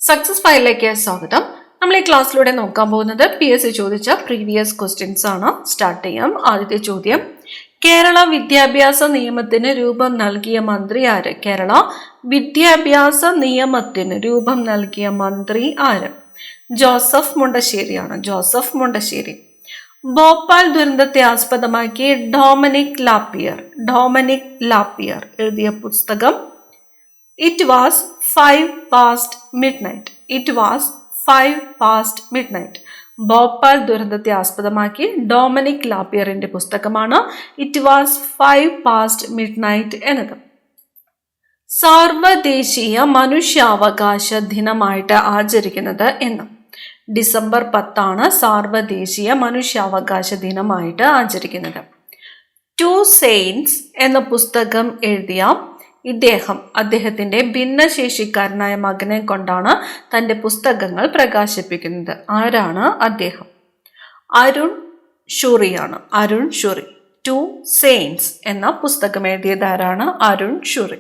Success ഫയലിലേക്ക് സ്വാഗതം. നമ്മൾ ഈ ക്ലാസ്സിലൂടെ നോക്കാൻ പോകുന്നത് PSC ചോദിച്ച പ്രീവിയസ് ക്വസ്റ്റ്യൻസ് ആണ്. സ്റ്റാർട്ട് ചെയ്യാം. ആദ്യത്തെ ചോദ്യം, കേരള വിദ്യാഭ്യാസ നിയമത്തിന് രൂപം നൽകിയ മന്ത്രി ആര്? കേരള വിദ്യാഭ്യാസ നിയമത്തിന് രൂപം നൽകിയ മന്ത്രി ആര്? ജോസഫ് മുണ്ടശ്ശേരിയാണ്. ജോസഫ് മുണ്ടശ്ശേരി. ഭോപ്പാൽ ദുരന്തത്തെ ആസ്പദമാക്കി ഡൊമിനിക് ലാപ്പിയർ എഴുതിയ പുസ്തകം It was 5 past midnight. Bhopal ദുരന്തത്തെ ആസ്പദമാക്കി ഡൊമിനിക് ലാപ്പിയറിന്റെ പുസ്തകമാണ് ഇറ്റ് വാസ് 5 past midnight എന്നത്. സാർവദേശീയ മനുഷ്യാവകാശ ദിനമായിട്ട് ആചരിക്കുന്നത് എന്ന്? ഡിസംബർ 10 സാർവദേശീയ മനുഷ്യാവകാശ ദിനമായിട്ട് ആചരിക്കുന്നത്. ടു സെയിൻസ് എന്ന പുസ്തകം എഴുതിയ അദ്ദേഹത്തിന്റെ ഭിന്നശേഷിക്കാരനായ മകനെ കൊണ്ടാണ് തന്റെ പുസ്തകങ്ങൾ പ്രകാശിപ്പിക്കുന്നത്. ആരാണ് അദ്ദേഹം? അരുൺ ഷൂറിയാണ്. അരുൺ ഷൂറി. ടു സെയിൻസ് എന്ന പുസ്തകം എഴുതിയതാരാണ്? അരുൺ ഷൂറി.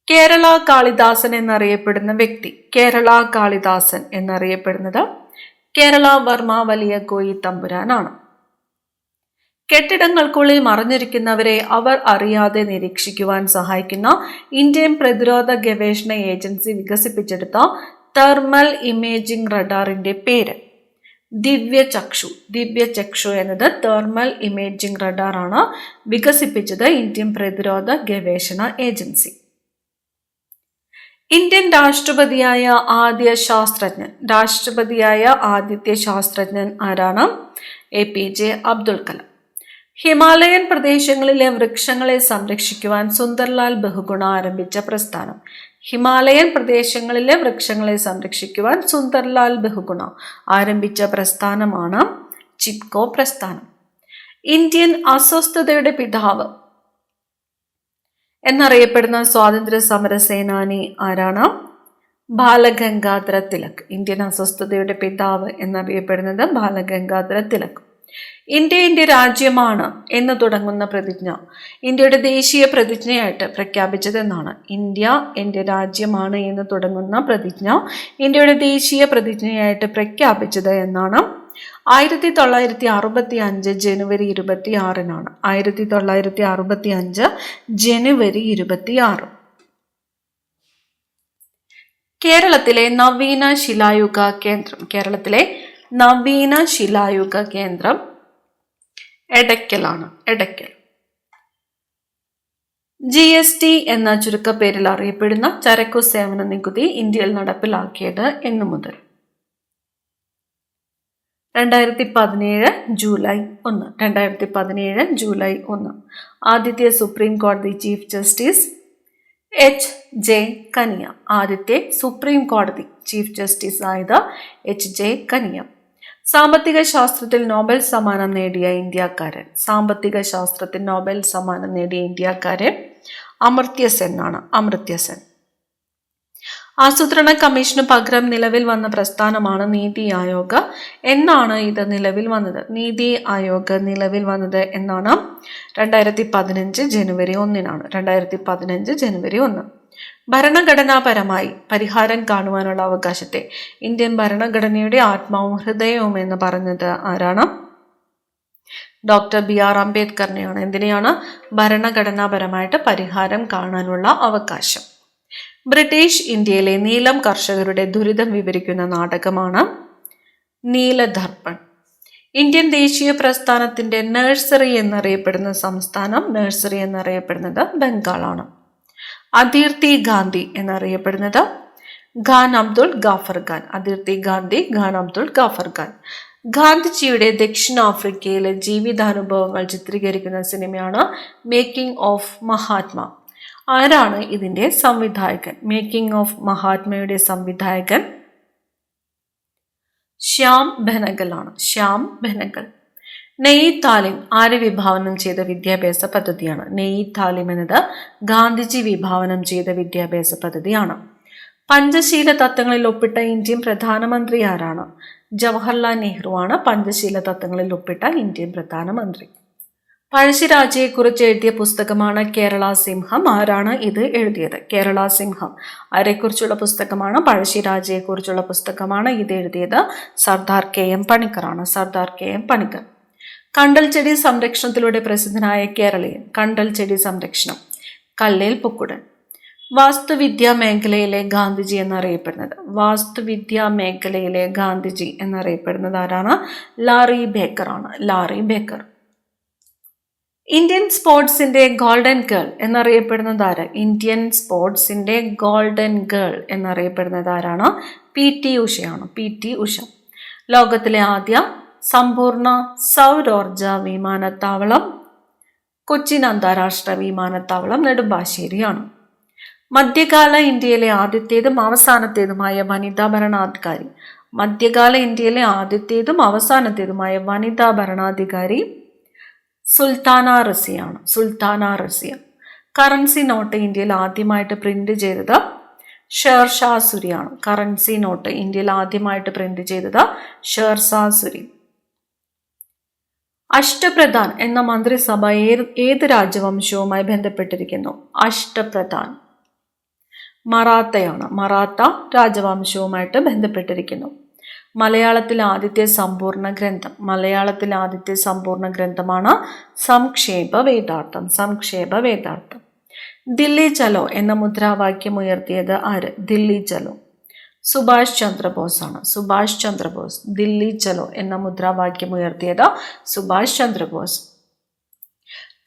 കേരള കാളിദാസൻ എന്നറിയപ്പെടുന്ന വ്യക്തി? കേരള കാളിദാസൻ എന്നറിയപ്പെടുന്നത് കേരള വർമ്മ വലിയ കോയി തമ്പുരാനാണ്. കെട്ടിടങ്ങൾക്കുള്ളിൽ മറഞ്ഞിരിക്കുന്നവരെ അവർ അറിയാതെ നിരീക്ഷിക്കുവാൻ സഹായിക്കുന്ന ഇന്ത്യൻ പ്രതിരോധ ഗവേഷണ ഏജൻസി വികസിപ്പിച്ചെടുത്ത തെർമൽ ഇമേജിംഗ് റഡാറിന്റെ പേര്? ദിവ്യചക്ഷു എന്നത് തെർമൽ ഇമേജിംഗ് റഡാറാണ്. വികസിപ്പിച്ചത് ഇന്ത്യൻ പ്രതിരോധ ഗവേഷണ ഏജൻസി. ഇന്ത്യൻ രാഷ്ട്രപതിയായ ആദ്യത്തെ ശാസ്ത്രജ്ഞൻ ആരാണ്? APJ അബ്ദുൽ കലാം. ഹിമാലയൻ പ്രദേശങ്ങളിലെ വൃക്ഷങ്ങളെ സംരക്ഷിക്കുവാൻ സുന്ദർലാൽ ബഹുഗുണ ആരംഭിച്ച പ്രസ്ഥാനം? ഹിമാലയൻ പ്രദേശങ്ങളിലെ വൃക്ഷങ്ങളെ സംരക്ഷിക്കുവാൻ സുന്ദർലാൽ ബഹുഗുണ ആരംഭിച്ച പ്രസ്ഥാനമാണ് ചിപ്കോ പ്രസ്ഥാനം. ഇന്ത്യൻ അസ്വസ്ഥതയുടെ പിതാവ് എന്നറിയപ്പെടുന്ന സ്വാതന്ത്ര്യ സമര സേനാനി ആരാണ്? ബാലഗംഗാധര തിലക്. ഇന്ത്യൻ അസ്വസ്ഥതയുടെ പിതാവ് എന്നറിയപ്പെടുന്നത് ബാലഗംഗാധര തിലക്. ഇന്ത്യ രാജ്യമാണ് എന്ന് തുടങ്ങുന്ന പ്രതിജ്ഞ ഇന്ത്യയുടെ ദേശീയ പ്രതിജ്ഞയായിട്ട് പ്രഖ്യാപിച്ചത് എന്നാണ്? ഇന്ത്യ എന്റെ രാജ്യമാണ് എന്ന് തുടങ്ങുന്ന പ്രതിജ്ഞ ഇന്ത്യയുടെ ദേശീയ പ്രതിജ്ഞയായിട്ട് പ്രഖ്യാപിച്ചത് എന്നാണ്? 1965 ജനുവരി 26 1965 ജനുവരി 26. കേരളത്തിലെ നവീന ശിലായുഗ കേന്ദ്രം എടയ്ക്കലാണ്. GST എന്ന ചുരുക്കപ്പേരിൽ അറിയപ്പെടുന്ന ചരക്കു സേവന നികുതി ഇന്ത്യയിൽ നടപ്പിലാക്കിയത് എന്നു മുതൽ? 2017 ജൂലൈ 1. ആദ്യത്തെ സുപ്രീം കോടതി ചീഫ് ജസ്റ്റിസ് HJ കനിയ. ആദ്യത്തെ സുപ്രീം കോടതി ചീഫ് ജസ്റ്റിസ് ആയത് HJ കനിയ. സാമ്പത്തിക ശാസ്ത്രത്തിൽ നോബൽ സമ്മാനം നേടിയ ഇന്ത്യക്കാരൻ? അമർത്യ സെൻ ആണ്. ആസൂത്രണ കമ്മീഷന് പകരം നിലവിൽ വന്ന പ്രസ്ഥാനമാണ് നീതി ആയോഗ്. എന്നാണ് ഇത് നിലവിൽ വന്നത്? നീതി ആയോഗ് നിലവിൽ വന്നത് എന്നാണ്? 2015 ജനുവരി 1. ഭരണഘടനാപരമായി പരിഹാരം കാണുവാനുള്ള അവകാശത്തെ ഇന്ത്യൻ ഭരണഘടനയുടെ ആത്മാവും ഹൃദയവും എന്ന് പറഞ്ഞത് ആരാണ്? Doctor BR അംബേദ്കറിനെയാണ്. എന്തിനെയാണ്? ഭരണഘടനാപരമായിട്ട് പരിഹാരം കാണാനുള്ള അവകാശം. ബ്രിട്ടീഷ് ഇന്ത്യയിലെ നീലം കർഷകരുടെ ദുരിതം വിവരിക്കുന്ന നാടകമാണ് നീലദർപ്പൺ. ഇന്ത്യൻ ദേശീയ പ്രസ്ഥാനത്തിന്റെ നഴ്സറി എന്നറിയപ്പെടുന്ന സംസ്ഥാനം? നഴ്സറി എന്നറിയപ്പെടുന്നത് ബംഗാളാണ്. അദീർത്തി ഗാന്ധി എന്നറിയപ്പെടുന്നത് ഖാൻ അബ്ദുൾ ഗാഫർ ഖാൻ. ഗാന്ധിജിയുടെ ദക്ഷിണാഫ്രിക്കയിലെ ജീവിതാനുഭവങ്ങൾ ചിത്രീകരിക്കുന്ന സിനിമയാണ് മേക്കിംഗ് ഓഫ് മഹാത്മ. ആരാണ് ഇതിന്റെ സംവിധായകൻ? മേക്കിംഗ് ഓഫ് മഹാത്മയുടെ സംവിധായകൻ ശ്യാം ബെനഗൽ. നെയ് താലിം ആര് വിഭാവനം ചെയ്ത വിദ്യാഭ്യാസ പദ്ധതിയാണ്? നെയ് താലിം എന്നത് ഗാന്ധിജി വിഭാവനം ചെയ്ത വിദ്യാഭ്യാസ പദ്ധതിയാണ്. പഞ്ചശീല തത്വങ്ങളിൽ ഒപ്പിട്ട ഇന്ത്യൻ പ്രധാനമന്ത്രി ആരാണ്? ജവഹർലാൽ നെഹ്റു ആണ് പഞ്ചശീല തത്വങ്ങളിൽ ഒപ്പിട്ട ഇന്ത്യൻ പ്രധാനമന്ത്രി. പഴശ്ശിരാജയെക്കുറിച്ച് എഴുതിയ പുസ്തകമാണ് കേരള സിംഹം. ആരാണ് ഇത് എഴുതിയത്? കേരള സിംഹം ആരെക്കുറിച്ചുള്ള പുസ്തകമാണ്? പഴശ്ശിരാജയെക്കുറിച്ചുള്ള പുസ്തകമാണ്. ഇത് എഴുതിയത് സർദാർ KM പണിക്കറാണ്. സർദാർ KM പണിക്കർ. കണ്ടൽ ചെടി സംരക്ഷണത്തിലൂടെ പ്രസിദ്ധനായ കേരളീയൻ. കണ്ടൽ ചെടി സംരക്ഷണം. കല്ലേൽ പൊക്കുടൻ. വാസ്തുവിദ്യാ മേഖലയിലെ ഗാന്ധിജി എന്നറിയപ്പെടുന്നത്. വാസ്തുവിദ്യാ മേഖലയിലെ ഗാന്ധിജി എന്നറിയപ്പെടുന്നത് ആരാണ്? ലാറി ബേക്കർ ആണ്. Laurie Baker. ഇന്ത്യൻ സ്പോർട്സിന്റെ ഗോൾഡൻ ഗേൾ എന്നറിയപ്പെടുന്നത് ആര്? ഇന്ത്യൻ സ്പോർട്സിന്റെ ഗോൾഡൻ ഗേൾ എന്നറിയപ്പെടുന്നത് ആരാണ്? PT ഉഷയാണ്. PT ഉഷ. ലോകത്തിലെ ആദ്യ സമ്പൂർണ്ണ സൗരോർജ വിമാനത്താവളം കൊച്ചിൻ അന്താരാഷ്ട്ര വിമാനത്താവളം നെടുമ്പാശ്ശേരിയാണ്. മധ്യകാല ഇന്ത്യയിലെ ആദ്യത്തേതും അവസാനത്തേതുമായ വനിതാ ഭരണാധികാരി. മധ്യകാല ഇന്ത്യയിലെ ആദ്യത്തേതും അവസാനത്തേതുമായ വനിതാ ഭരണാധികാരി സുൽത്താന റസിയാണ്. സുൽത്താന റസിയ. കറൻസി നോട്ട് ഇന്ത്യയിൽ ആദ്യമായിട്ട് പ്രിന്റ് ചെയ്തത് ഷേർഷാ സൂരിയാണ്. കറൻസി നോട്ട് ഇന്ത്യയിൽ ആദ്യമായിട്ട് പ്രിന്റ് ചെയ്തത് ഷേർഷാ സൂരി. അഷ്ടപ്രധാൻ എന്ന മന്ത്രിസഭ ഏത് രാജവംശവുമായി ബന്ധപ്പെട്ടിരിക്കുന്നു? അഷ്ടപ്രധാൻ മറാത്തയാണ്. മറാത്ത രാജവംശവുമായിട്ട് ബന്ധപ്പെട്ടിരിക്കുന്നു. മലയാളത്തിലെ ആദ്യത്തെ സമ്പൂർണ്ണ ഗ്രന്ഥം. മലയാളത്തിലെ ആദ്യത്തെ സമ്പൂർണ്ണ ഗ്രന്ഥമാണ് സംക്ഷേപ വേദാർത്ഥം. സംക്ഷേപ വേദാർത്ഥം. ദില്ലി ചലോ എന്ന മുദ്രാവാക്യം ഉയർത്തിയത് ആര്? ദില്ലി ചലോ സുഭാഷ് ചന്ദ്രബോസ് ആണ്. സുഭാഷ് ചന്ദ്രബോസ്. ദില്ലി ചലോ എന്ന മുദ്രാവാക്യം ഉയർത്തിയത് Subhash Chandrabose.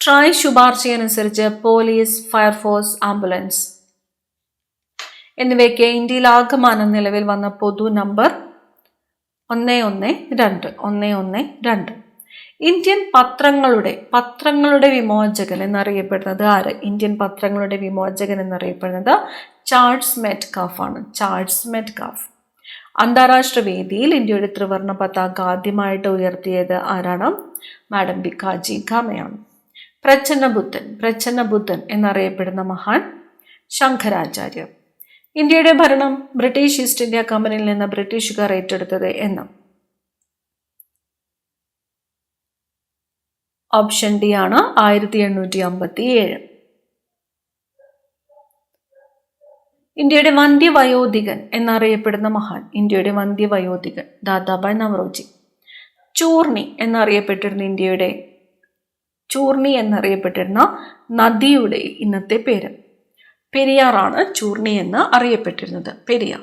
TRAI ശുപാർശയനുസരിച്ച് police, fire force, ambulance എന്നിവയ്ക്ക് ഇന്ത്യയിൽ ആകമാനം നിലവിൽ വന്ന പൊതു നമ്പർ 112. 112. ഇന്ത്യൻ പത്രങ്ങളുടെ വിമോചകൻ എന്നറിയപ്പെടുന്നത് ആര്? ഇന്ത്യൻ പത്രങ്ങളുടെ വിമോചകൻ എന്നറിയപ്പെടുന്നത് ചാൾസ് മെറ്റ്കാഫ് ആണ്. Charles Metcalfe. അന്താരാഷ്ട്ര വേദിയിൽ ഇന്ത്യയുടെ ത്രിവർണ്ണ പതാക ആദ്യമായിട്ട് ഉയർത്തിയത് ആരാണ്? മാഡം ഭിക്കാജി കാമയാണ്. പ്രച്ഛന്ന ബുദ്ധൻ എന്നറിയപ്പെടുന്ന മഹാൻ ശങ്കരാചാര്യർ. ഇന്ത്യയുടെ ഭരണം ബ്രിട്ടീഷ് ഈസ്റ്റ് ഇന്ത്യ കമ്പനിയിൽ നിന്ന് ബ്രിട്ടീഷുകാർ ഏറ്റെടുത്തത് എന്ന്? ഓപ്ഷൻ ഡി ആണ് 1857. ഇന്ത്യയുടെ വന്ധ്യവയോധികൻ എന്നറിയപ്പെടുന്ന മഹാൻ. ഇന്ത്യയുടെ വന്ധ്യവയോധികൻ ദാദാഭായ് നവറോജി. ചൂർണി എന്നറിയപ്പെട്ടിരുന്ന നദിയുടെ ഇന്നത്തെ പേര്? പെരിയാറാണ് ചൂർണി എന്ന് അറിയപ്പെട്ടിരുന്നത്. പെരിയാർ.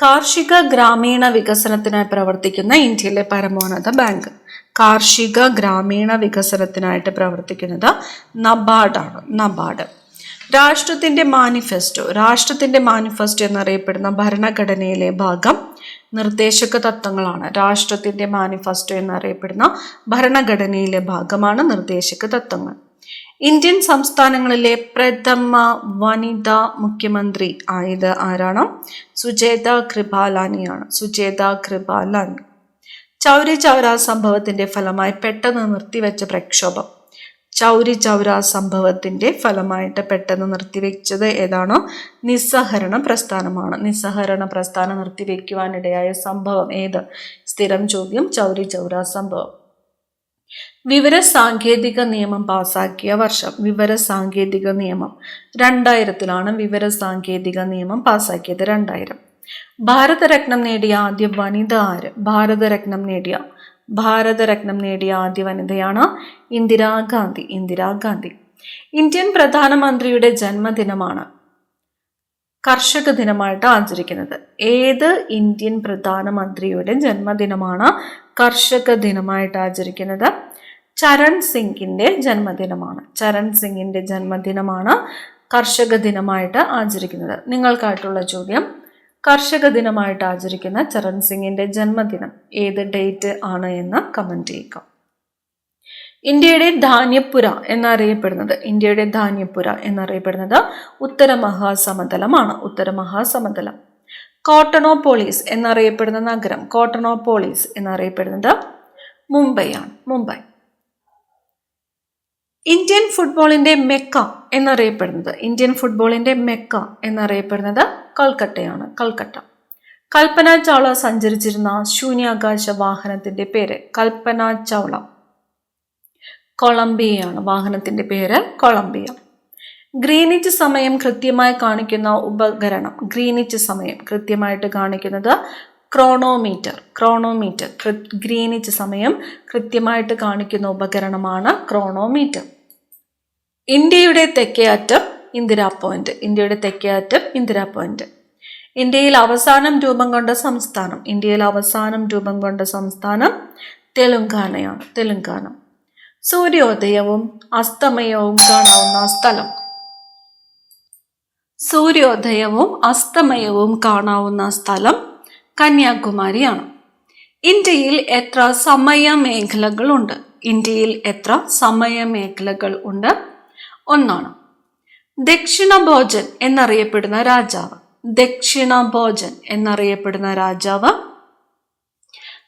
കാർഷിക ഗ്രാമീണ വികസനത്തിനായി പ്രവർത്തിക്കുന്ന ഇന്ത്യയിലെ പരമോന്നത ബാങ്ക്. കാർഷിക ഗ്രാമീണ വികസനത്തിനായിട്ട് പ്രവർത്തിക്കുന്നത് നബാർഡാണ്. നബാർഡ്. രാഷ്ട്രത്തിന്റെ മാനിഫെസ്റ്റോ എന്നറിയപ്പെടുന്ന ഭരണഘടനയിലെ ഭാഗം നിർദ്ദേശക തത്വങ്ങളാണ്. രാഷ്ട്രത്തിന്റെ മാനിഫെസ്റ്റോ എന്നറിയപ്പെടുന്ന ഭരണഘടനയിലെ ഭാഗമാണ് നിർദ്ദേശക തത്വങ്ങൾ. ഇന്ത്യൻ സംസ്ഥാനങ്ങളിലെ പ്രഥമ വനിതാ മുഖ്യമന്ത്രി ആയത് ആരാണ്? സുജേത കൃപാലാനിയാണ്. സുജേത കൃപാലാനി. ചൗരി ചൗര സംഭവത്തിന്റെ ഫലമായി പെട്ടെന്ന് നിർത്തിവെച്ച പ്രക്ഷോഭം. ചൗരി ചൗര സംഭവത്തിന്റെ ഫലമായിട്ട് പെട്ടെന്ന് നിർത്തിവെച്ചത് ഏതാണോ? നിസ്സഹരണ പ്രസ്ഥാനമാണ്. നിസ്സഹരണ പ്രസ്ഥാനം നിർത്തിവെക്കുവാനിടയായ സംഭവം ഏത്? സ്ഥിരം ചോദ്യം. ചൗരി ചൗര സംഭവം. വിവര സാങ്കേതിക നിയമം പാസാക്കിയ വർഷം. വിവര സാങ്കേതിക നിയമം 2000 വിവര സാങ്കേതിക നിയമം പാസാക്കിയത്. 2000. ഭാരതരത്നം നേടിയ ആദ്യ വനിത ആര്? ഭാരതരത്നം നേടിയ ആദ്യ വനിതയാണ് ഇന്ദിരാഗാന്ധി. ഇന്ദിരാഗാന്ധി. ഇന്ത്യൻ പ്രധാനമന്ത്രിയുടെ ജന്മദിനമാണ് കർഷക ദിനമായിട്ട് ആചരിക്കുന്നത്. ഏത് ഇന്ത്യൻ പ്രധാനമന്ത്രിയുടെ ജന്മദിനമാണ് കർഷക ദിനമായിട്ട് ആചരിക്കുന്നത്? ചരൺ സിംഗിന്റെ ജന്മദിനമാണ്. ചരൺ സിംഗിന്റെ ജന്മദിനമാണ് കർഷക ദിനമായിട്ട് ആചരിക്കുന്നത്. നിങ്ങൾക്കായിട്ടുള്ള ചോദ്യം, കർഷക ദിനമായിട്ട് ആചരിക്കുന്ന ചരൺ സിംഗിന്റെ ജന്മദിനം ഏത് ഡേറ്റ് ആണ് എന്ന് കമന്റ് ചെയ്യുക. ഇന്ത്യയുടെ ധാന്യപ്പുര എന്നറിയപ്പെടുന്നത് ഉത്തര മഹാസമതലമാണ്. ഉത്തര മഹാസമതലം. കോട്ടണോപോളിസ് എന്നറിയപ്പെടുന്ന നഗരം. കോട്ടണോപോളിസ് എന്നറിയപ്പെടുന്നത് മുംബൈയാണ്. മുംബൈ. ഇന്ത്യൻ ഫുട്ബോളിന്റെ മെക്ക എന്നറിയപ്പെടുന്നത് കൊൽക്കട്ടയാണ്. കൽക്കട്ട. കൽപ്പന ചൗള സഞ്ചരിച്ചിരുന്ന ശൂന്യാകാശ വാഹനത്തിന്റെ പേര്? കൽപ്പന ചൗള. കൊളംബിയയാണ് വാഹനത്തിന്റെ പേര്, കൊളംബിയ. ഗ്രീനിച്ച് സമയം കൃത്യമായി കാണിക്കുന്ന ഉപകരണം? ഗ്രീനിച്ച് സമയം കൃത്യമായിട്ട് കാണിക്കുന്നത് ക്രോണോമീറ്റർ. ക്രോണോമീറ്റർ ഗ്രീനിച്ച് സമയം കൃത്യമായിട്ട് കാണിക്കുന്ന ഉപകരണമാണ് ക്രോണോമീറ്റർ. ഇന്ത്യയുടെ തെക്കേ അറ്റം ഇന്ദിരാ പോയിന്റ്. ഇന്ത്യയുടെ തെക്കേ അറ്റം ഇന്ദിരാ പോയിന്റ്. ഇന്ത്യയിൽ അവസാനം രൂപം കൊണ്ട സംസ്ഥാനം? ഇന്ത്യയിൽ അവസാനം രൂപം കൊണ്ട സംസ്ഥാനം തെലുങ്കാനയാണ്. തെലുങ്കാന. സൂര്യോദയവും അസ്തമയവും കാണാവുന്ന സ്ഥലം? സൂര്യോദയവും അസ്തമയവും കാണാവുന്ന സ്ഥലം കന്യാകുമാരിയാണ്. ഇന്ത്യയിൽ എത്ര സമയമേഖലകളുണ്ട്? ഇന്ത്യയിൽ എത്ര സമയമേഖലകൾ ഉണ്ട്? 1. ദക്ഷിണ ഭോജൻ എന്നറിയപ്പെടുന്ന രാജാവ്? ദക്ഷിണ ഭോജൻ എന്നറിയപ്പെടുന്ന രാജാവ്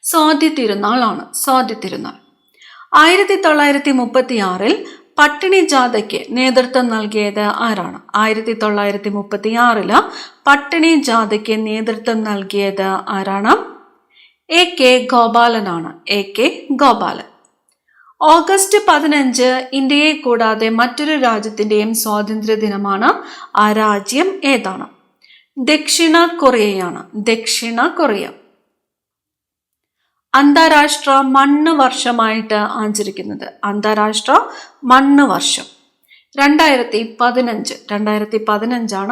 സ്വാതി തിരുനാളാണ്. സ്വാതി തിരുനാൾ. 1936 പട്ടിണി ജാഥയ്ക്ക് നേതൃത്വം നൽകിയത് ആരാണ്? 1936 പട്ടിണി ജാഥയ്ക്ക് നേതൃത്വം നൽകിയത് ആരാണ്? AK ഗോപാലനാണ്. AK ഗോപാലൻ. ഓഗസ്റ്റ് 15 ഇന്ത്യയെ കൂടാതെ മറ്റൊരു രാജ്യത്തിന്റെയും സ്വാതന്ത്ര്യ ദിനമാണ്. ആ രാജ്യം ഏതാണ്? ദക്ഷിണ കൊറിയയാണ്. ദക്ഷിണ കൊറിയ. അന്താരാഷ്ട്ര മണ്ണ് വർഷമായിട്ട് ആചരിക്കുന്നത്? അന്താരാഷ്ട്ര മണ്ണ് വർഷം 2015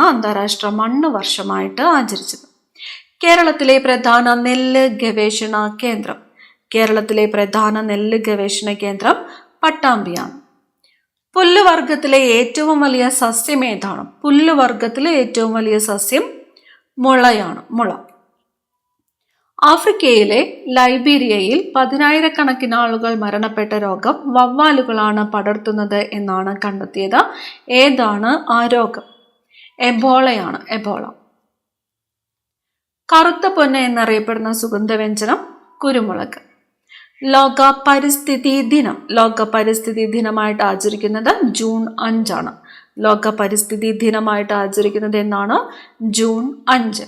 അന്താരാഷ്ട്ര മണ്ണ് വർഷമായിട്ട് ആചരിച്ചത്. കേരളത്തിലെ പ്രധാന നെല്ല് ഗവേഷണ കേന്ദ്രം? കേരളത്തിലെ പ്രധാന നെല്ല് ഗവേഷണ കേന്ദ്രം പട്ടാമ്പിയാണ്. പുല്ലുവർഗത്തിലെ ഏറ്റവും വലിയ സസ്യം ഏതാണ്? പുല്ലുവർഗത്തിലെ ഏറ്റവും വലിയ സസ്യം മുളയാണ്. മുള. ആഫ്രിക്കയിലെ ലൈബീരിയയിൽ 10,000-കണക്കിന് ആളുകൾ മരണപ്പെട്ട രോഗം വവ്വാലുകളാണ് പടർത്തുന്നത് എന്നാണ് കണ്ടെത്തിയത്. ഏതാണ് ആ രോഗം? എബോളയാണ്. എബോള. കറുത്ത പൊന്ന് എന്നറിയപ്പെടുന്ന സുഗന്ധവ്യഞ്ജനം? കുരുമുളക്. ലോക പരിസ്ഥിതി ദിനം? ലോക പരിസ്ഥിതി ദിനമായിട്ട് ആചരിക്കുന്നത് ജൂൺ 5. ലോക പരിസ്ഥിതി ദിനമായിട്ട് ആചരിക്കുന്നത് എന്നാണ്? ജൂൺ 5.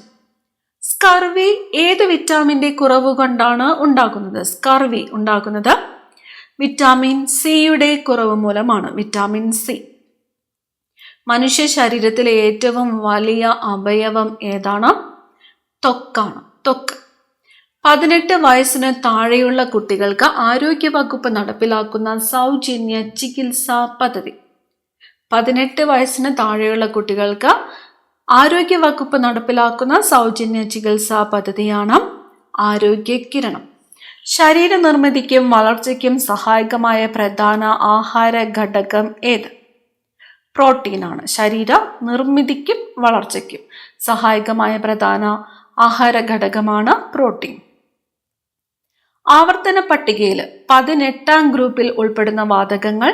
സ്കർവി ഏത് വിറ്റാമിന്റെ കുറവ് കൊണ്ടാണ് ഉണ്ടാകുന്നത്? സ്കർവി ഉണ്ടാകുന്നത് വിറ്റാമിൻ സിയുടെ കുറവ് മൂലമാണ്. Vitamin C. മനുഷ്യ ശരീരത്തിലെ ഏറ്റവും വലിയ അവയവം ഏതാണ്? ത്വക്കാണ്. ത്വക്ക്. 18 വയസ്സിന് താഴെയുള്ള കുട്ടികൾക്ക് ആരോഗ്യവകുപ്പ് നടപ്പിലാക്കുന്ന സൗജന്യ ചികിത്സാ പദ്ധതി? 18 വയസ്സിന് താഴെയുള്ള കുട്ടികൾക്ക് ആരോഗ്യവകുപ്പ് നടപ്പിലാക്കുന്ന സൗജന്യ ചികിത്സാ പദ്ധതിയാണ് ആരോഗ്യ കിരണം. ശരീര നിർമ്മിതിക്കും വളർച്ചയ്ക്കും സഹായകമായ പ്രധാന ആഹാര ഘടകം ഏത്? പ്രോട്ടീനാണ്. ശരീര നിർമ്മിതിക്കും വളർച്ചയ്ക്കും സഹായകമായ പ്രധാന ആഹാര ഘടകമാണ് പ്രോട്ടീൻ. ആവർത്തന പട്ടികയിൽ 18ാം ഗ്രൂപ്പിൽ ഉൾപ്പെടുന്ന വാതകങ്ങൾ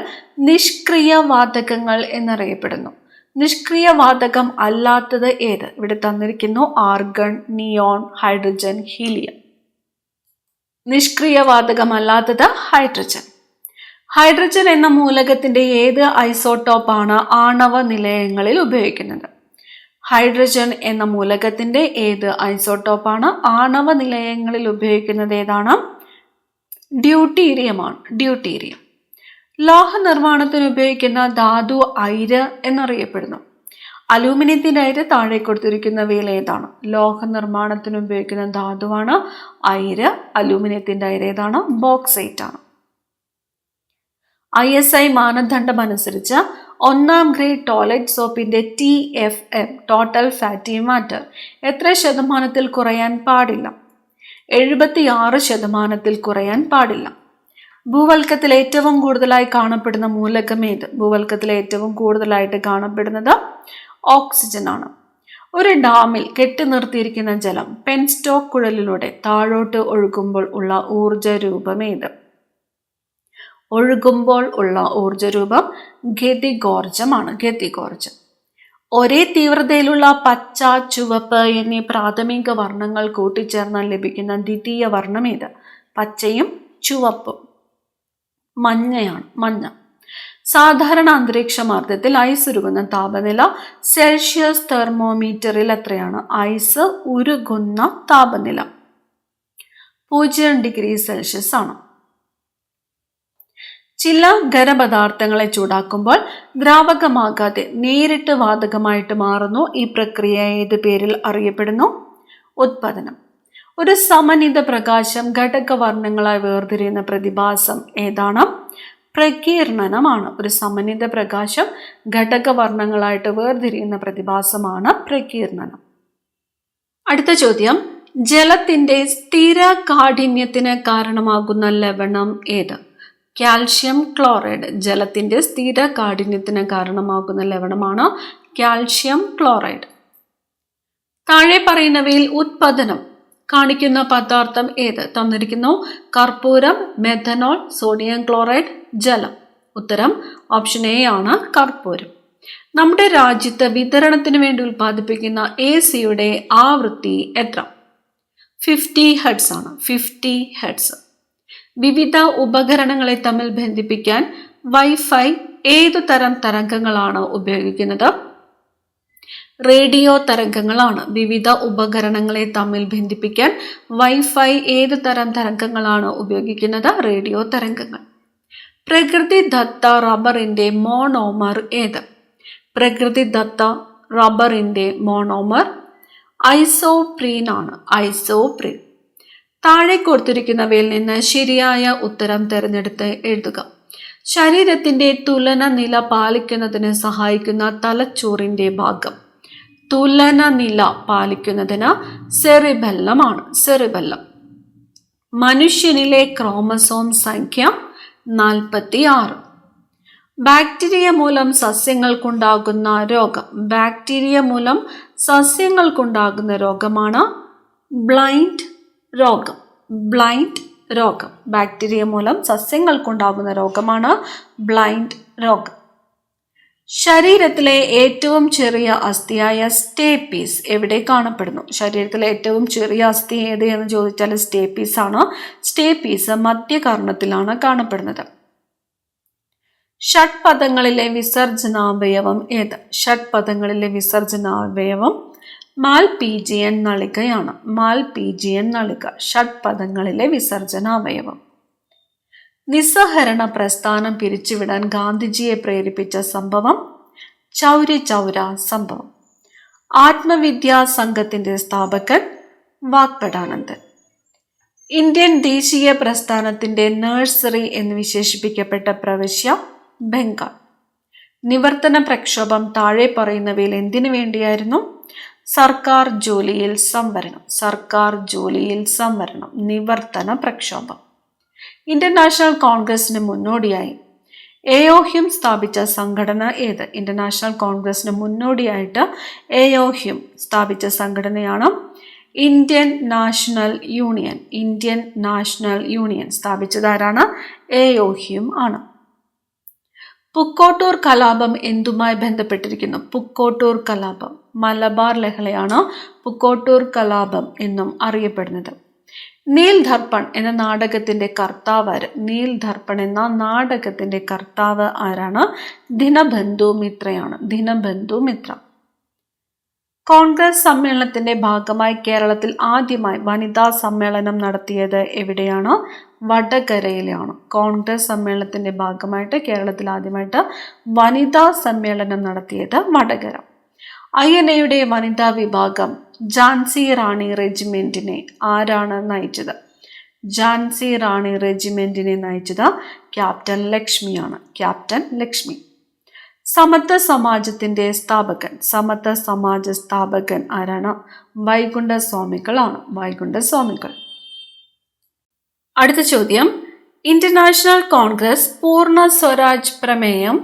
നിഷ്ക്രിയ വാതകങ്ങൾ എന്നറിയപ്പെടുന്നു. നിഷ്ക്രിയ വാതകം അല്ലാത്തത് ഏത്? ഇവിടെ തന്നിരിക്കുന്നു ആർഗൺ, നിയോൺ, ഹൈഡ്രജൻ, ഹീലിയം. നിഷ്ക്രിയ വാതകമല്ലാത്തത് ഹൈഡ്രജൻ. ഹൈഡ്രജൻ എന്ന മൂലകത്തിന്റെ ഏത് ഐസോട്ടോപ്പാണ് ആണവ നിലയങ്ങളിൽ ഉപയോഗിക്കുന്നത്? ഹൈഡ്രജൻ എന്ന മൂലകത്തിന്റെ ഏത് ഐസോട്ടോപ്പാണ് ആണവ നിലയങ്ങളിൽ ഉപയോഗിക്കുന്നത്? ഏതാണ്? ഡ്യൂട്ടീരിയമാണ്. ഡ്യൂട്ടീരിയം. ലോഹ നിർമ്മാണത്തിന് ഉപയോഗിക്കുന്ന ധാതു അയിര് എന്നറിയപ്പെടുന്നു. അലൂമിനിയത്തിന്റെ അയിര് താഴെ കൊടുത്തിരിക്കുന്നവയിൽ ഏതാണ്? ലോഹ നിർമ്മാണത്തിന് ഉപയോഗിക്കുന്ന ധാതുവാണ് അയിര്. അലൂമിനിയത്തിന്റെ അയിര് ഏതാണ്? ബോക്സൈറ്റ് ആണ്. ISI മാനദണ്ഡം അനുസരിച്ച് 1ാം ഗ്രേഡ് ടോയ്ലറ്റ് സോപ്പിന്റെ TFM ടോട്ടൽ ഫാറ്റി മാറ്റർ എത്ര ശതമാനത്തിൽ കുറയാൻ പാടില്ല? 76% കുറയാൻ പാടില്ല. ഭൂവൽക്കത്തിൽ ഏറ്റവും കൂടുതലായി കാണപ്പെടുന്ന മൂലകം ഏത്? ഭൂവൽക്കത്തിൽ ഏറ്റവും കൂടുതലായിട്ട് കാണപ്പെടുന്നത് ഓക്സിജൻ ആണ്. ഒരു ഡാമിൽ കെട്ടി നിർത്തിയിരിക്കുന്ന ജലം പെൻസ്റ്റോക്ക് കുഴലിലൂടെ താഴോട്ട് ഒഴുകുമ്പോൾ ഉള്ള ഊർജ രൂപം ഏത്? ഒഴുകുമ്പോൾ ഉള്ള ഊർജരൂപം ഗതികോർജമാണ്. ഗതികോർജം. ഒരേ തീവ്രതയിലുള്ള പച്ച, ചുവപ്പ് എന്നീ പ്രാഥമിക വർണ്ണങ്ങൾ കൂട്ടിച്ചേർന്നാൽ ലഭിക്കുന്ന ദ്വിതീയ വർണ്ണം ഏത്? പച്ചയും ചുവപ്പും. മഞ്ഞയാണ്. മഞ്ഞ. സാധാരണ അന്തരീക്ഷമർദ്ദത്തിൽ ഐസ് ഉരുകുന്ന താപനില സെൽഷ്യസ് തെർമോമീറ്ററിൽ എത്രയാണ്? ഐസ് ഉരുകുന്ന താപനില 0°C ആണ്. ചില ഖരപദാർത്ഥങ്ങളെ ചൂടാക്കുമ്പോൾ ദ്രാവകമാകാതെ നേരിട്ട് വാതകമായിട്ട് മാറുന്നു. ഈ പ്രക്രിയ ഏത് പേരിൽ അറിയപ്പെടുന്നു? ഉത്പാദനം. ഒരു സമന്വിത പ്രകാശം ഘടകവർണ്ണങ്ങളായി വേർതിരിയുന്ന പ്രതിഭാസം ഏതാണ്? പ്രകീർണനമാണ്. ഒരു സമന്വിത പ്രകാശം ഘടകവർണ്ണങ്ങളായിട്ട് വേർതിരിയുന്ന പ്രതിഭാസമാണ് പ്രകീർണനം. അടുത്ത ചോദ്യം, ജലത്തിന്റെ സ്ഥിര കാഠിന്യത്തിന് കാരണമാകുന്ന ലവണം ഏത്? Calcium chloride. ജലത്തിന്റെ സ്ഥിര കാഠിന്യത്തിന് കാരണമാകുന്ന ലവണമാണ് കാൽഷ്യം ക്ലോറൈഡ്. താഴെ പറയുന്നവയിൽ ഉത്പാദനം കാണിക്കുന്ന പദാർത്ഥം ഏത്? തന്നിരിക്കുന്നു. കർപ്പൂരം, മെഥനോൾ, സോഡിയം ക്ലോറൈഡ്, ജലം. ഉത്തരം ഓപ്ഷൻ എ ആണ് കർപ്പൂരം. നമ്മുടെ രാജ്യത്ത് വിതരണത്തിന് വേണ്ടി ഉൽപ്പാദിപ്പിക്കുന്ന AC-യുടെ ആവൃത്തി എത്ര? 50 Hz ആണ്. 50 Hz. വിവിധ ഉപകരണങ്ങളെ തമ്മിൽ ബന്ധിപ്പിക്കാൻ വൈഫൈ ഏതു തരം തരംഗങ്ങളാണ് ഉപയോഗിക്കുന്നത്? റേഡിയോ തരംഗങ്ങളാണ്. വിവിധ ഉപകരണങ്ങളെ തമ്മിൽ ബന്ധിപ്പിക്കാൻ വൈഫൈ ഏതു തരം തരംഗങ്ങളാണ് ഉപയോഗിക്കുന്നത്? റേഡിയോ തരംഗങ്ങൾ. പ്രകൃതിദത്ത റബ്ബറിന്റെ മോണോമർ ഏത്? പ്രകൃതിദത്ത റബ്ബറിന്റെ മോണോമർ ഐസോപ്രീൻ ആണ്. ഐസോപ്രീൻ. താഴെ കൊടുത്തിരിക്കുന്നവയിൽ നിന്ന് ശരിയായ ഉത്തരം തിരഞ്ഞെടുത്ത് എഴുതുക. ശരീരത്തിന്റെ തുലന നില പാലിക്കുന്നതിന് സഹായിക്കുന്ന തലച്ചോറിന്റെ ഭാഗം. തുലന നില പാലിക്കുന്നതിന് സെറിബെല്ലമാണ്. സെറിബെല്ലം. മനുഷ്യനിലെ ക്രോമസോം സംഖ്യ 46. ബാക്ടീരിയ മൂലം സസ്യങ്ങൾക്കുണ്ടാകുന്ന രോഗം. ബാക്ടീരിയ മൂലം സസ്യങ്ങൾക്കുണ്ടാകുന്ന രോഗമാണ് ബ്ലൈൻഡ് രോഗം. ബ്ലൈൻഡ് രോഗം. ബാക്ടീരിയ മൂലം സസ്യങ്ങൾക്കുണ്ടാകുന്ന രോഗമാണ് ബ്ലൈൻഡ് രോഗം. ശരീരത്തിലെ ഏറ്റവും ചെറിയ അസ്ഥിയായ സ്റ്റേപ്പീസ് എവിടെ കാണപ്പെടുന്നു? ശരീരത്തിലെ ഏറ്റവും ചെറിയ അസ്ഥി ഏത് എന്ന് ചോദിച്ചാൽ സ്റ്റേപ്പീസ് ആണ്. സ്റ്റേപ്പീസ് മധ്യകർണത്തിലാണ് കാണപ്പെടുന്നത്. ഷഡ്പദങ്ങളിലെ വിസർജനാവയവം ഏത്? ഷഡ്പദങ്ങളിലെ വിസർജനാവയവം മാൽപീജിയൻ നളികയാണ്. മാൽപീജിയൻ നളിക ഷഡ്പദങ്ങളിലെ വിസർജനാവയവം. നിസ്സഹരണ പ്രസ്ഥാനം പിരിച്ചുവിടാൻ ഗാന്ധിജിയെ പ്രേരിപ്പിച്ച സംഭവം ചൗരി ചൗര സംഭവം. ആത്മവിദ്യാ സംഘത്തിന്റെ സ്ഥാപകൻ വാഗ്ഭടാനന്ദൻ. ഇന്ത്യൻ ദേശീയ പ്രസ്ഥാനത്തിന്റെ നഴ്സറി എന്ന് വിശേഷിപ്പിക്കപ്പെട്ട പ്രവിശ്യ ബംഗാൾ. നിവർത്തന പ്രക്ഷോഭം താഴെ പറയുന്നവയിൽ എന്തിനു വേണ്ടിയായിരുന്നു? സർക്കാർ ജോലിയിൽ സംവരണം. സർക്കാർ ജോലിയിൽ സംവരണം. നിവർത്തന പ്രക്ഷോഭം. ഇന്ത്യൻ നാഷണൽ കോൺഗ്രസിന് മുന്നോടിയായി എയോഹ്യം സ്ഥാപിച്ച സംഘടന ഏത്? ഇന്ത്യൻ നാഷണൽ കോൺഗ്രസിന് മുന്നോടിയായിട്ട് എയോഹ്യം സ്ഥാപിച്ച സംഘടനയാണ് Indian national union. Indian national union സ്ഥാപിച്ചതാരാണ്? എയോഹ്യം ആണ്. പുക്കോട്ടൂർ കലാപം എന്തുമായി ബന്ധപ്പെട്ടിരിക്കുന്നു? പുക്കോട്ടൂർ കലാപം മലബാർ ലഹളയാണ് പുക്കോട്ടൂർ കലാപം എന്നും അറിയപ്പെടുന്നത്. നീൽ ദർപ്പൺ എന്ന നാടകത്തിന്റെ കർത്താവ് ആര്? നീൽ ദർപ്പൺ എന്ന നാടകത്തിന്റെ കർത്താവ് ആരാണ്? ദിനബന്ധു മിത്രയാണ്. ദിനബന്ധു മിത്ര. കോൺഗ്രസ് സമ്മേളനത്തിന്റെ ഭാഗമായി കേരളത്തിൽ ആദ്യമായി വനിതാ സമ്മേളനം നടത്തിയത് എവിടെയാണ്? വടകരയിലാണ്. കോൺഗ്രസ് സമ്മേളനത്തിന്റെ ഭാഗമായിട്ട് കേരളത്തിൽ ആദ്യമായിട്ട് വനിതാ സമ്മേളനം നടത്തിയത് വടകര. INA-യുടെ വനിതാ വിഭാഗം ഝാൻസി റാണി റെജിമെന്റിനെ ആരാണ് നയിച്ചത്? ഝാൻസി റാണി റെജിമെന്റിനെ നയിച്ചത് ക്യാപ്റ്റൻ ലക്ഷ്മിയാണ്. ക്യാപ്റ്റൻ ലക്ഷ്മി. സമത്വ സമാജത്തിന്റെ സ്ഥാപകൻ. സമത്വ സമാജ സ്ഥാപകൻ ആരാണ്? വൈകുണ്ഠ സ്വാമികളാണ്. വൈകുണ്ഠ സ്വാമികൾ. അടുത്ത ചോദ്യം, ഇന്റർനാഷണൽ കോൺഗ്രസ് പൂർണ്ണ സ്വരാജ് പ്രമേയം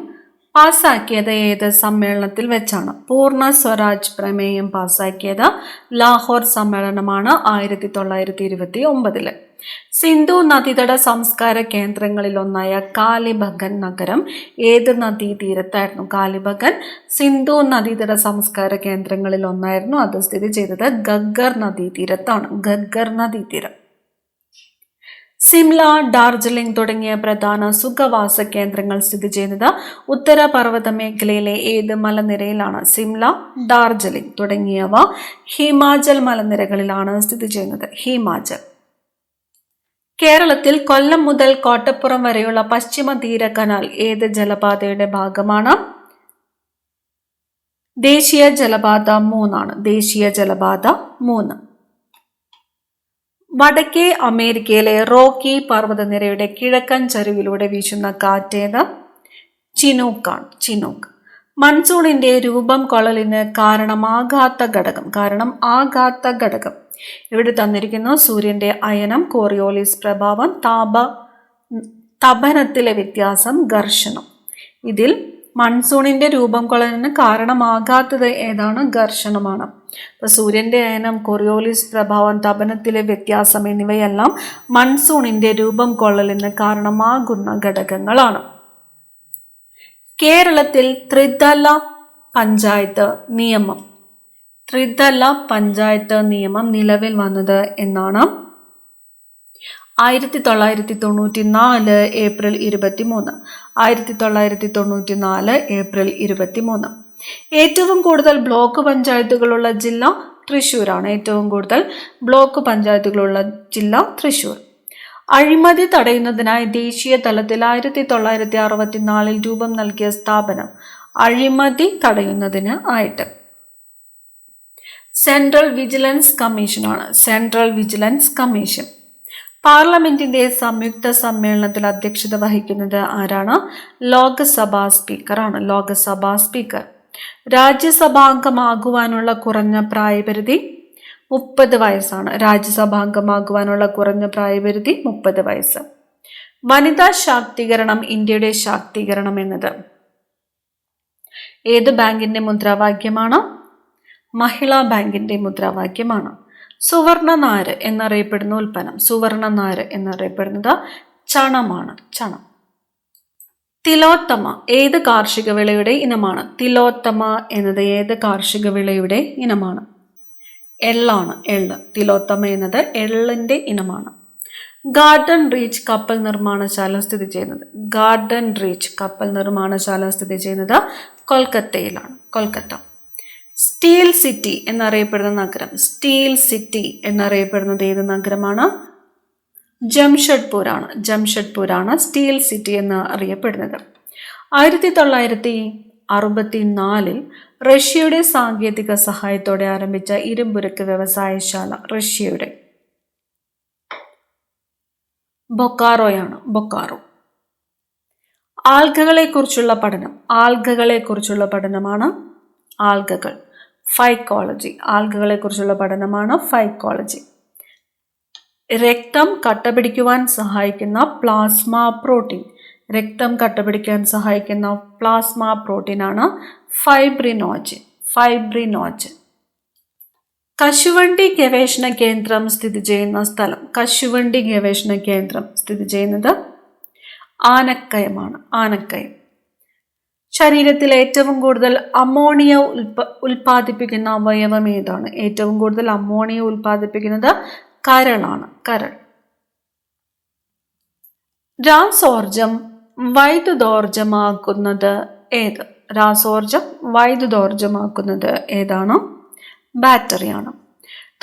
പാസാക്കിയത് ഏത് സമ്മേളനത്തിൽ വെച്ചാണ്? പൂർണ്ണ സ്വരാജ് പ്രമേയം പാസാക്കിയത് ലാഹോർ സമ്മേളനമാണ് 1929. സിന്ധു നദീതട സംസ്കാര കേന്ദ്രങ്ങളിൽ ഒന്നായ കാലിബഗൻ നഗരം ഏത് നദീതീരത്തായിരുന്നു? കാലിബഗൻ സിന്ധു നദീതട സംസ്കാര കേന്ദ്രങ്ങളിൽ ഒന്നായിരുന്നു. അത് സ്ഥിതി ചെയ്തത് ഗഗ്ഗർ നദീതീരത്താണ്. ഗഗ്ഗർ നദീതീരം. സിംല, ഡാർജിലിംഗ് തുടങ്ങിയ പ്രധാന സുഖവാസ കേന്ദ്രങ്ങൾ സ്ഥിതി ചെയ്യുന്നത് ഉത്തര പർവ്വത മേഖലയിലെ ഏത് മലനിരയിലാണ്? സിംല, ഡാർജിലിംഗ് തുടങ്ങിയവ ഹിമാചൽ മലനിരകളിലാണ് സ്ഥിതി ചെയ്യുന്നത്. ഹിമാചൽ. കേരളത്തിൽ കൊല്ലം മുതൽ കോട്ടപ്പുറം വരെയുള്ള പശ്ചിമ തീര കനാൽ ഏത് ജലപാതയുടെ ഭാഗമാണ്? ദേശീയ ജലപാത 3 ദേശീയ ജലപാത 3. വടക്കേ അമേരിക്കയിലെ റോക്കി പർവ്വതനിരയുടെ കിഴക്കൻ ചരിവിലൂടെ വീശുന്ന കാറ്റേത്? ചിനൂക്കാണ്. ചിനൂക്ക്. മൺസൂണിന്റെ രൂപം കൊള്ളലിന് കാരണമാകാത്ത ഘടകം ഇവിടെ തന്നിരിക്കുന്നു. സൂര്യന്റെ അയനം, കോറിയോളിസ് പ്രഭാവം, തപനത്തിലെ വ്യത്യാസം, ഘർഷണം. ഇതിൽ മൺസൂണിന്റെ രൂപം കൊള്ളലിന് കാരണമാകാത്തത് ഏതാണ്? ഘർഷണമാണ്. അപ്പൊ സൂര്യന്റെ അയനം, കോറിയോളിസ് പ്രഭാവം, തപനത്തിലെ വ്യത്യാസം എന്നിവയെല്ലാം മൺസൂണിന്റെ രൂപം കൊള്ളലിന് കാരണമാകുന്ന ഘടകങ്ങളാണ്. കേരളത്തിൽ ത്രിതല പഞ്ചായത്ത് നിയമം നിലവിൽ വന്നത് എന്നാണ്? 1994 ഏപ്രിൽ 23. 1994 ഏപ്രിൽ 23. ഏറ്റവും കൂടുതൽ ബ്ലോക്ക് പഞ്ചായത്തുകളുള്ള ജില്ല തൃശ്ശൂരാണ്. ഏറ്റവും കൂടുതൽ ബ്ലോക്ക് പഞ്ചായത്തുകളുള്ള ജില്ല തൃശ്ശൂർ. അഴിമതി തടയുന്നതിനായി ദേശീയ തലത്തിൽ 1964 രൂപം നൽകിയ സ്ഥാപനം? അഴിമതി തടയുന്നതിന് ആയിട്ട് സെൻട്രൽ വിജിലൻസ് കമ്മീഷനാണ്. Central vigilance commission. പാർലമെന്റിന്റെ സംയുക്ത സമ്മേളനത്തിൽ അധ്യക്ഷത വഹിക്കുന്നത് ആരാണ്? ലോക്സഭാ സ്പീക്കറാണ്. ലോക്സഭാ സ്പീക്കർ. രാജ്യസഭാംഗമാകുവാനുള്ള കുറഞ്ഞ പ്രായപരിധി 30 വയസ്സാണ്. രാജ്യസഭാംഗമാകുവാനുള്ള കുറഞ്ഞ പ്രായപരിധി 30 വയസ്സ്. വനിതാ ശാക്തീകരണം ഇന്ത്യയുടെ ശാക്തീകരണം എന്നത് ഏത് ബാങ്കിന്റെ മുദ്രാവാക്യമാണ്? മഹിളാ ബാങ്കിന്റെ മുദ്രാവാക്യമാണ്. സുവർണ നാര് എന്നറിയപ്പെടുന്ന ഉൽപ്പന്നം? സുവർണ നാര് എന്നറിയപ്പെടുന്നത് ചണമാണ്. ചണം. തിലോത്തമ ഏത് കാർഷിക വിളയുടെ ഇനമാണ്? തിലോത്തമ എന്നത് ഏത് കാർഷിക വിളയുടെ ഇനമാണ്? എള്ളാണ്. എള്ള്. തിലോത്തമ എന്നത് എള്ളിന്റെ ഇനമാണ്. ഗാർഡൻ റീച്ച് കപ്പൽ നിർമ്മാണശാല സ്ഥിതി ചെയ്യുന്നത്? ഗാർഡൻ റീച്ച് കപ്പൽ നിർമ്മാണശാല സ്ഥിതി ചെയ്യുന്നത് കൊൽക്കത്തയിലാണ്. കൊൽക്കത്ത. സ്റ്റീൽ സിറ്റി എന്നറിയപ്പെടുന്ന നഗരം? സ്റ്റീൽ സിറ്റി എന്നറിയപ്പെടുന്നത് ഏത് നഗരമാണ്? ജംഷഡ്പൂരാണ്. ജംഷഡ്പൂരാണ് സ്റ്റീൽ സിറ്റി എന്ന് അറിയപ്പെടുന്നത്. 1964 റഷ്യയുടെ സാങ്കേതിക സഹായത്തോടെ ആരംഭിച്ച ഇരുമ്പുരുക്ക് വ്യവസായശാല? റഷ്യയുടെ ബൊക്കാറോയാണ്. ബൊക്കാറോ. ആൽഗകളെ കുറിച്ചുള്ള പഠനം? ആൽഗകളെ കുറിച്ചുള്ള പഠനമാണ് ആൽഗകൾ. ഫൈക്കോളജി. ആൽഗകളെ കുറിച്ചുള്ള പഠനമാണ് ഫൈക്കോളജി. രക്തം കട്ടപിടിക്കുവാൻ സഹായിക്കുന്ന പ്ലാസ്മ പ്രോട്ടീൻ? രക്തം കട്ടപിടിക്കാൻ സഹായിക്കുന്ന പ്ലാസ്മ പ്രോട്ടീനാണ് ഫൈബ്രിനോജൻ. ഫൈബ്രിനോജൻ. കശുവണ്ടി ഗവേഷണ കേന്ദ്രം സ്ഥിതി ചെയ്യുന്ന സ്ഥലം? കശുവണ്ടി ഗവേഷണ കേന്ദ്രം സ്ഥിതി ചെയ്യുന്നത് ആനക്കയമാണ്. ആനക്കയം. ശരീരത്തിൽ ഏറ്റവും കൂടുതൽ അമോണിയ ഉൽപ്പാദിപ്പിക്കുന്ന അവയവം ഏതാണ്? ഏറ്റവും കൂടുതൽ അമോണിയ ഉൽപ്പാദിപ്പിക്കുന്നത് കരളാണ്. കരൾ. രാസോർജം വൈദ്യുതോർജമാക്കുന്നത് ഏത്? രാസോർജം വൈദ്യുതോർജമാക്കുന്നത് ഏതാണ്? ബാറ്ററിയാണ്.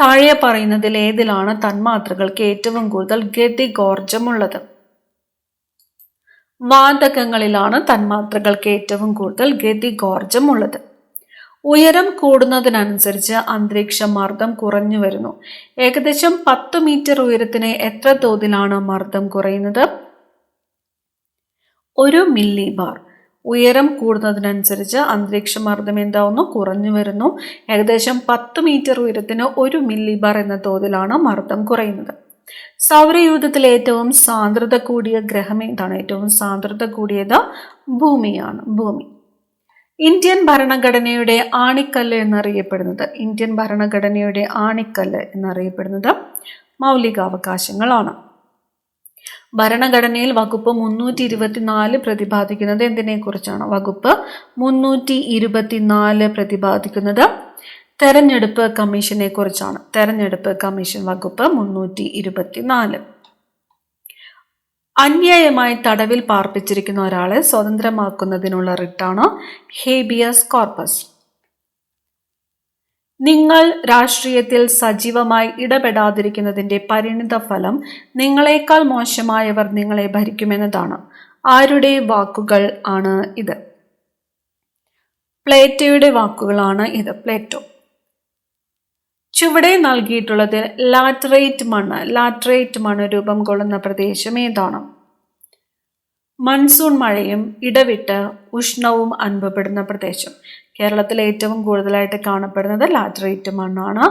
താഴെ പറയുന്നതിൽ ഏതിലാണ് തന്മാത്രകൾക്ക് ഏറ്റവും കൂടുതൽ ഗതികോർജമുള്ളത്? വാതകങ്ങളിലാണ് തന്മാത്രകൾക്ക് ഏറ്റവും കൂടുതൽ ഗതികോർജമുള്ളത്. ഉയരം കൂടുന്നതിനനുസരിച്ച് അന്തരീക്ഷ മർദ്ദം കുറഞ്ഞു വരുന്നു. ഏകദേശം 10 മീറ്റർ ഉയരത്തിന് എത്ര തോതിലാണ് മർദ്ദം കുറയുന്നത്? 1 മില്ലിബാർ. ഉയരം കൂടുന്നതിനനുസരിച്ച് അന്തരീക്ഷ മർദ്ദം എന്താവുന്നു? കുറഞ്ഞു വരുന്നു. ഏകദേശം 10 മീറ്റർ ഉയരത്തിന് 1 മില്ലിബാർ എന്ന തോതിലാണ് മർദ്ദം കുറയുന്നത്. സൗരയൂഥത്തിലെ ഏറ്റവും സാന്ദ്രത കൂടിയ ഗ്രഹം ഏതാണ്? ഏറ്റവും സാന്ദ്രത കൂടിയത് ഭൂമിയാണ്. ഭൂമി. ഇന്ത്യൻ ഭരണഘടനയുടെ ആണിക്കല്ല് എന്നറിയപ്പെടുന്നത്? ഇന്ത്യൻ ഭരണഘടനയുടെ ആണിക്കല്ല് എന്നറിയപ്പെടുന്നത് മൗലികാവകാശങ്ങളാണ്. ഭരണഘടനയിൽ വകുപ്പ് 324 പ്രതിപാദിക്കുന്നത് എന്തിനെ കുറിച്ചാണ്? വകുപ്പ് 324 പ്രതിപാദിക്കുന്നത് തെരഞ്ഞെടുപ്പ് കമ്മീഷനെ കുറിച്ചാണ്. തെരഞ്ഞെടുപ്പ് കമ്മീഷൻ വകുപ്പ് 324. അന്യായമായി തടവിൽ പാർപ്പിച്ചിരിക്കുന്ന ഒരാളെ സ്വതന്ത്രമാക്കുന്നതിനുള്ള റിട്ടാണ് ഹേബിയസ് കോർപ്പസ്. നിങ്ങൾ രാഷ്ട്രീയത്തിൽ സജീവമായി ഇടപെടാതിരിക്കുന്നതിന്റെ പരിണിത ഫലം നിങ്ങളെക്കാൾ മോശമായവർ നിങ്ങളെ ഭരിക്കുമെന്നതാണ്. ആരുടെ വാക്കുകൾ ആണ് ഇത്? പ്ലേറ്റോയുടെ വാക്കുകളാണ് ഇത്. പ്ലേറ്റോ. ചുവടെ നൽകിയിട്ടുള്ളത് ലാറ്ററേറ്റ് മണ്ണ് രൂപം കൊള്ളുന്ന പ്രദേശം ഏതാണ്? മൺസൂൺ മഴയും ഇടവിട്ട് ഉഷ്ണവും അനുഭവപ്പെടുന്ന പ്രദേശം. കേരളത്തിൽ ഏറ്റവും കൂടുതലായിട്ട് കാണപ്പെടുന്നത് ലാറ്ററേറ്റ് മണ്ണാണ്.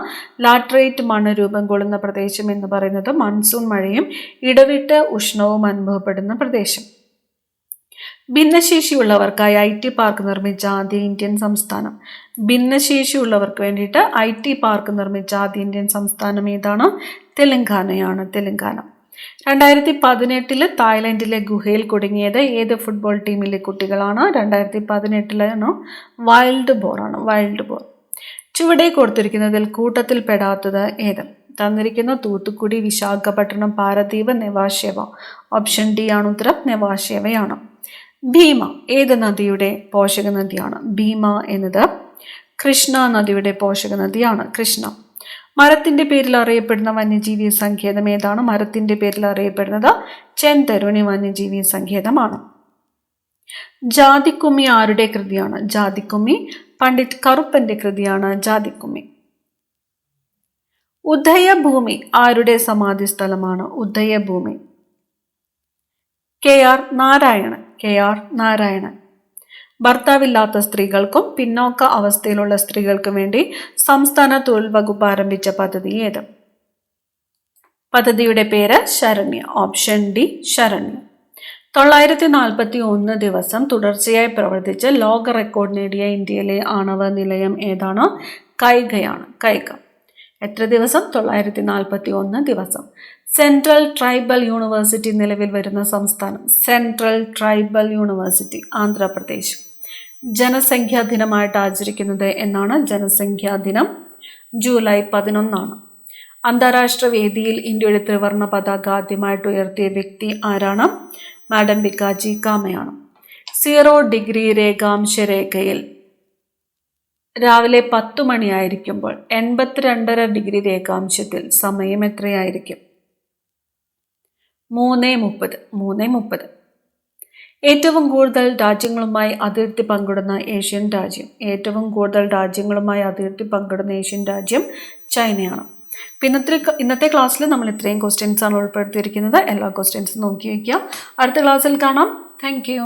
ലാറ്ററേറ്റ് മണ്ണ് രൂപം കൊള്ളുന്ന പ്രദേശം എന്ന് പറയുന്നത് മൺസൂൺ മഴയും ഇടവിട്ട് ഉഷ്ണവും അനുഭവപ്പെടുന്ന പ്രദേശം. ഭിന്നശേഷിയുള്ളവർക്കായി IT പാർക്ക് നിർമ്മിച്ച ആദ്യ ഇന്ത്യൻ സംസ്ഥാനം. ഭിന്നശേഷിയുള്ളവർക്ക് വേണ്ടിയിട്ട് IT പാർക്ക് നിർമ്മിച്ച ആദ്യ ഇന്ത്യൻ സംസ്ഥാനം ഏതാണ്? തെലങ്കാനയാണ്. തെലങ്കാന. 2018 തായ്ലൻഡിലെ ഗുഹയിൽ കുടുങ്ങിയത് ഏത് ഫുട്ബോൾ ടീമിലെ കുട്ടികളാണ്? 2018 വൈൽഡ് ബോർ. ചുവടെ കൊടുത്തിരിക്കുന്നതിൽ കൂട്ടത്തിൽ പെടാത്തത് ഏത്? തന്നിരിക്കുന്ന തൂത്തുക്കുടി, വിശാഖപട്ടണം, പാരദ്വീപ്, നെവാശേവ. ഓപ്ഷൻ ഡി ആണ് ഉത്തരം. നെവാശേവയാണ്. ഭീമ ഏത് നദിയുടെ പോഷക നദിയാണ്? ഭീമ എന്നത് കൃഷ്ണ നദിയുടെ പോഷക നദിയാണ്. കൃഷ്ണ. മരത്തിന്റെ പേരിൽ അറിയപ്പെടുന്ന വന്യജീവി സങ്കേതം ഏതാണ്? മരത്തിന്റെ പേരിൽ അറിയപ്പെടുന്നത് ചെന്തരുണി വന്യജീവി സങ്കേതമാണ്. ജാതിക്കുമ്മി ആരുടെ കൃതിയാണ്? ജാതിക്കുമ്മി പണ്ഡിറ്റ് കറുപ്പന്റെ കൃതിയാണ് നാരായണ. ഉദയഭൂമി ആരുടെ സമാധി സ്ഥലമാണ്? ഉദയഭൂമി KR നാരായണൻ. ഭർത്താവില്ലാത്ത സ്ത്രീകൾക്കും പിന്നോക്ക അവസ്ഥയിലുള്ള സ്ത്രീകൾക്കും വേണ്ടി സംസ്ഥാന തൊഴിൽ വകുപ്പ് ആരംഭിച്ച പദ്ധതി ഏത്? പദ്ധതിയുടെ പേര് ശരണ്യ. Option D Saranya. 941 ദിവസം തുടർച്ചയായി പ്രവർത്തിച്ച് ലോക റെക്കോർഡ് നേടിയ ഇന്ത്യയിലെ ആണവ നിലയം ഏതാണ്? കൈഗയാണ്. കൈഗ. എത്ര ദിവസം? 941 ദിവസം. സെൻട്രൽ ട്രൈബൽ യൂണിവേഴ്സിറ്റി നിലവിൽ വരുന്ന സംസ്ഥാനം? Central tribal university Andhra Pradesh. ജനസംഖ്യാ ദിനമായിട്ട് ആചരിക്കുന്നത് എന്നാണ്? ജനസംഖ്യാ ദിനം ജൂലൈ 11. അന്താരാഷ്ട്ര വേദിയിൽ ഇന്ത്യയുടെ ത്രിവർണ്ണ പതാക ആദ്യമായിട്ട് ഉയർത്തിയ വ്യക്തി ആരാണ്? മാഡം ബിക്കാജി കാമയാണ്. 0 ഡിഗ്രി രേഖാംശരേഖയിൽ രാവിലെ 10 മണിയായിരിക്കുമ്പോൾ 82.5 ഡിഗ്രി രേഖാംശത്തിൽ സമയം എത്രയായിരിക്കും? 3:30. ഏറ്റവും കൂടുതൽ രാജ്യങ്ങളുമായി അതിർത്തി പങ്കിടുന്ന ഏഷ്യൻ രാജ്യം? ഏറ്റവും കൂടുതൽ രാജ്യങ്ങളുമായി അതിർത്തി പങ്കിടുന്ന ഏഷ്യൻ രാജ്യം ചൈനയാണ്. ഇന്നത്തെ ക്ലാസ്സിൽ നമ്മൾ ഇത്രയും ക്വസ്റ്റ്യൻസ് ആണ് ഉൾപ്പെടുത്തിയിരിക്കുന്നത്. എല്ലാ ക്വസ്റ്റ്യൻസും നോക്കി വയ്ക്കുക. അടുത്ത ക്ലാസ്സിൽ കാണാം. Thank you.